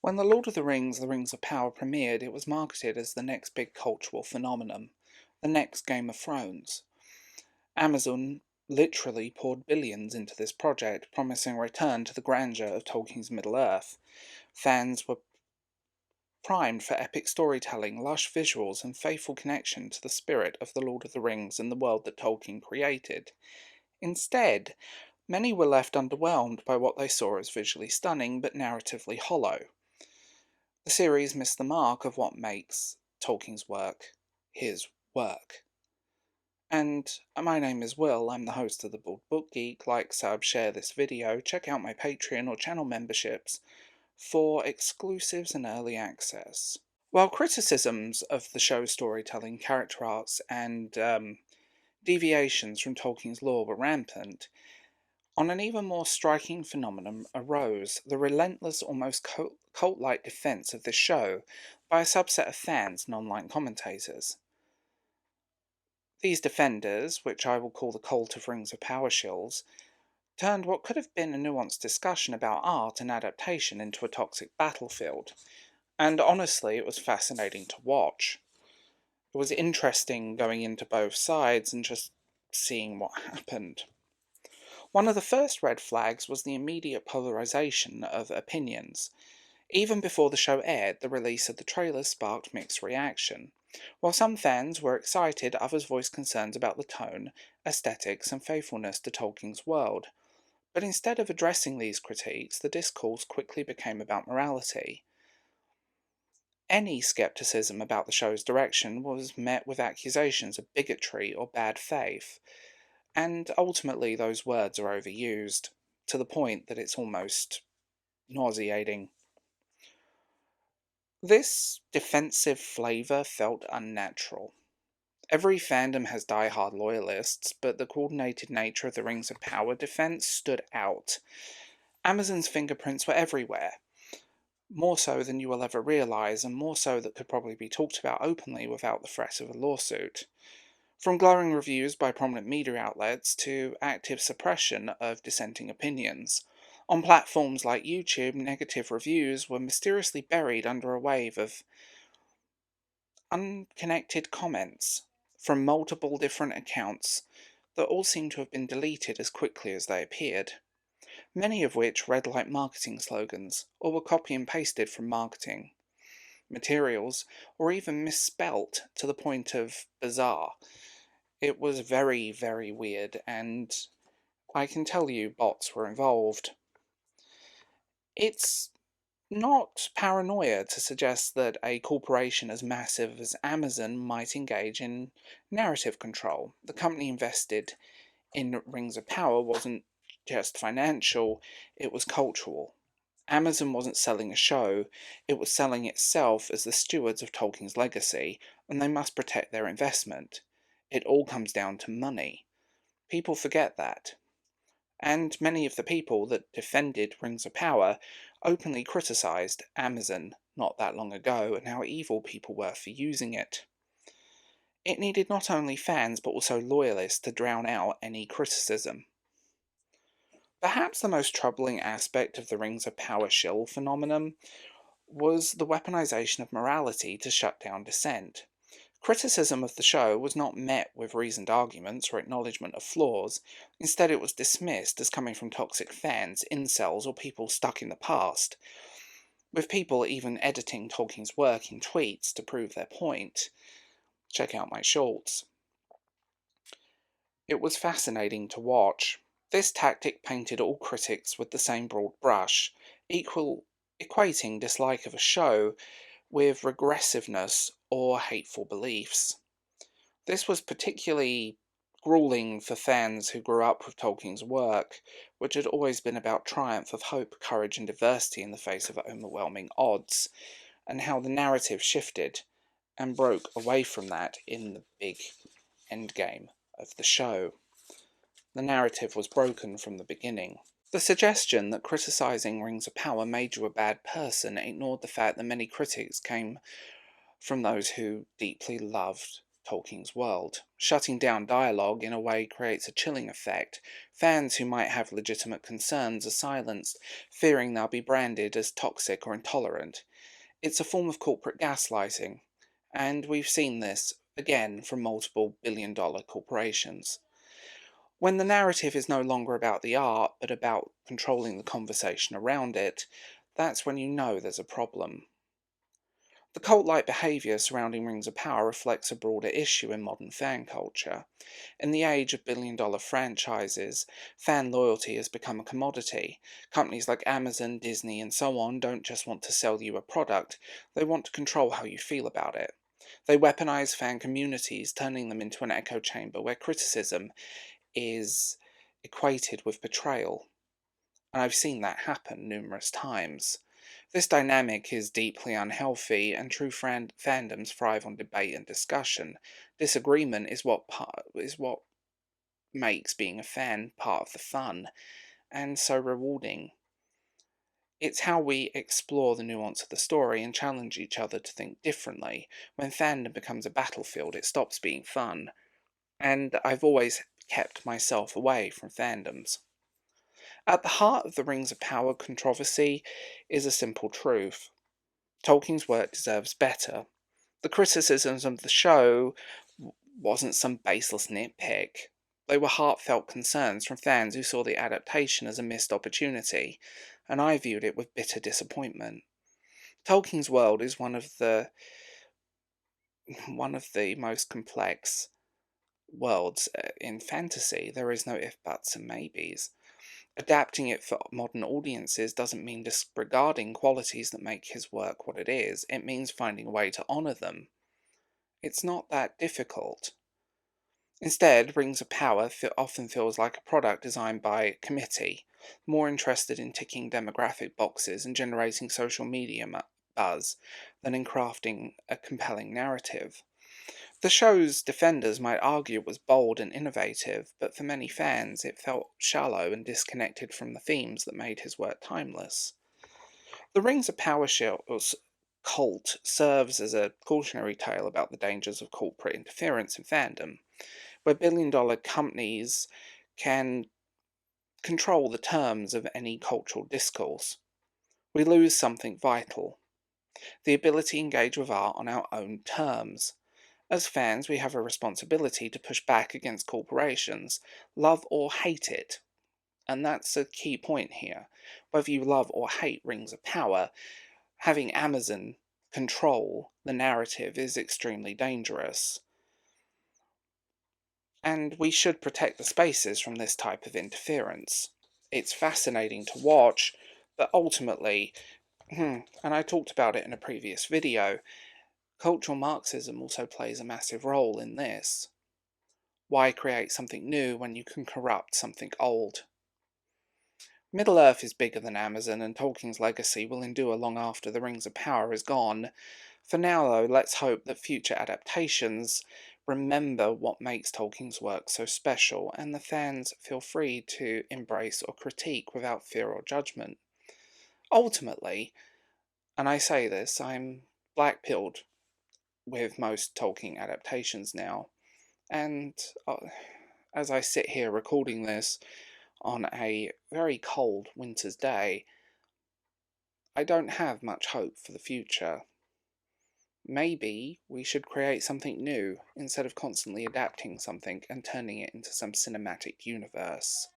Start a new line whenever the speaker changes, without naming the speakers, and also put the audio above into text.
When The Lord of the Rings of Power premiered, it was marketed as the next big cultural phenomenon, the next Game of Thrones. Amazon literally poured billions into this project, promising a return to the grandeur of Tolkien's Middle-earth. Fans were primed for epic storytelling, lush visuals, and faithful connection to the spirit of The Lord of the Rings and the world that Tolkien created. Instead, many were left underwhelmed by what they saw as visually stunning but narratively hollow. The series missed the mark of what makes Tolkien's work his work. And my name is Will, I'm the host of the Bald Book Geek. Like, sub, share this video, check out my Patreon or channel memberships for exclusives and early access. While criticisms of the show's storytelling, character arcs, and deviations from Tolkien's lore were rampant, on an even more striking phenomenon arose the relentless, almost cult-like defense of this show by a subset of fans and online commentators. These defenders, which I will call the cult of Rings of Power Shills, turned what could have been a nuanced discussion about art and adaptation into a toxic battlefield, and honestly it was fascinating to watch. It was interesting going into both sides and just seeing what happened. One of the first red flags was the immediate polarization of opinions. Even before the show aired, the release of the trailer sparked mixed reaction. While some fans were excited, others voiced concerns about the tone, aesthetics, and faithfulness to Tolkien's world. But instead of addressing these critiques, the discourse quickly became about morality. Any skepticism about the show's direction was met with accusations of bigotry or bad faith, and ultimately those words are overused, to the point that it's almost nauseating. This defensive flavour felt unnatural. Every fandom has die-hard loyalists, but the coordinated nature of the Rings of Power defense stood out. Amazon's fingerprints were everywhere, more so than you will ever realise, and more so that could probably be talked about openly without the threat of a lawsuit. From glowing reviews by prominent media outlets to active suppression of dissenting opinions. On platforms like YouTube, negative reviews were mysteriously buried under a wave of unconnected comments from multiple different accounts that all seem to have been deleted as quickly as they appeared, many of which read like marketing slogans or were copy and pasted from marketing materials or even misspelt to the point of bizarre. It was very, very weird, and I can tell you bots were involved. It's not paranoia to suggest that a corporation as massive as Amazon might engage in narrative control. The company invested in Rings of Power wasn't just financial, it was cultural. Amazon wasn't selling a show, it was selling itself as the stewards of Tolkien's legacy, and they must protect their investment. It all comes down to money. People forget that. And many of the people that defended Rings of Power openly criticised Amazon not that long ago and how evil people were for using it. It needed not only fans but also loyalists to drown out any criticism. Perhaps the most troubling aspect of the Rings of Power shill phenomenon was the weaponization of morality to shut down dissent. Criticism of the show was not met with reasoned arguments or acknowledgement of flaws. Instead, it was dismissed as coming from toxic fans, incels, or people stuck in the past, with people even editing Tolkien's work in tweets to prove their point. Check out my shorts. It was fascinating to watch. This tactic painted all critics with the same broad brush, equating dislike of a show with regressiveness or hateful beliefs. This was particularly grueling for fans who grew up with Tolkien's work, which had always been about triumph of hope, courage, and diversity in the face of overwhelming odds, and how the narrative shifted and broke away from that in the big endgame of the show. The narrative was broken from the beginning. The suggestion that criticising Rings of Power made you a bad person ignored the fact that many critics came from those who deeply loved Tolkien's world. Shutting down dialogue in a way creates a chilling effect. Fans who might have legitimate concerns are silenced, fearing they'll be branded as toxic or intolerant. It's a form of corporate gaslighting, and we've seen this again from multiple billion-dollar corporations. When the narrative is no longer about the art, but about controlling the conversation around it, that's when you know there's a problem. The cult-like behaviour surrounding Rings of Power reflects a broader issue in modern fan culture. In the age of billion-dollar franchises, fan loyalty has become a commodity. Companies like Amazon, Disney, and so on don't just want to sell you a product, they want to control how you feel about it. They weaponize fan communities, turning them into an echo chamber where criticism is equated with betrayal. And I've seen that happen numerous times. This dynamic is deeply unhealthy, and true fandoms thrive on debate and discussion. Disagreement is what makes being a fan part of the fun, and so rewarding. It's how we explore the nuance of the story and challenge each other to think differently. When fandom becomes a battlefield, it stops being fun, and I've always kept myself away from fandoms. At the heart of the Rings of Power controversy is a simple truth. Tolkien's work deserves better. The criticisms of the show wasn't some baseless nitpick. They were heartfelt concerns from fans who saw the adaptation as a missed opportunity, and I viewed it with bitter disappointment. Tolkien's world is one of the most complex worlds in fantasy. There is no if, buts, and maybes. Adapting it for modern audiences doesn't mean disregarding qualities that make his work what it is. It means finding a way to honour them. It's not that difficult. Instead, Rings of Power often feels like a product designed by a committee, more interested in ticking demographic boxes and generating social media buzz than in crafting a compelling narrative. The show's defenders might argue it was bold and innovative, but for many fans it felt shallow and disconnected from the themes that made his work timeless. The Rings of Power Shills cult serves as a cautionary tale about the dangers of corporate interference in fandom, where billion-dollar companies can control the terms of any cultural discourse. We lose something vital: the ability to engage with art on our own terms. As fans, we have a responsibility to push back against corporations, love or hate it. And that's a key point here. Whether you love or hate Rings of Power, having Amazon control the narrative is extremely dangerous. And we should protect the spaces from this type of interference. It's fascinating to watch, but ultimately, and I talked about it in a previous video, cultural Marxism also plays a massive role in this. Why create something new when you can corrupt something old? Middle-earth is bigger than Amazon, and Tolkien's legacy will endure long after the Rings of Power is gone. For now, though, let's hope that future adaptations remember what makes Tolkien's work so special, and the fans feel free to embrace or critique without fear or judgment. Ultimately, and I say this, I'm black-pilled with most Tolkien adaptations now, and as I sit here recording this on a very cold winter's day, I don't have much hope for the future. Maybe we should create something new instead of constantly adapting something and turning it into some cinematic universe.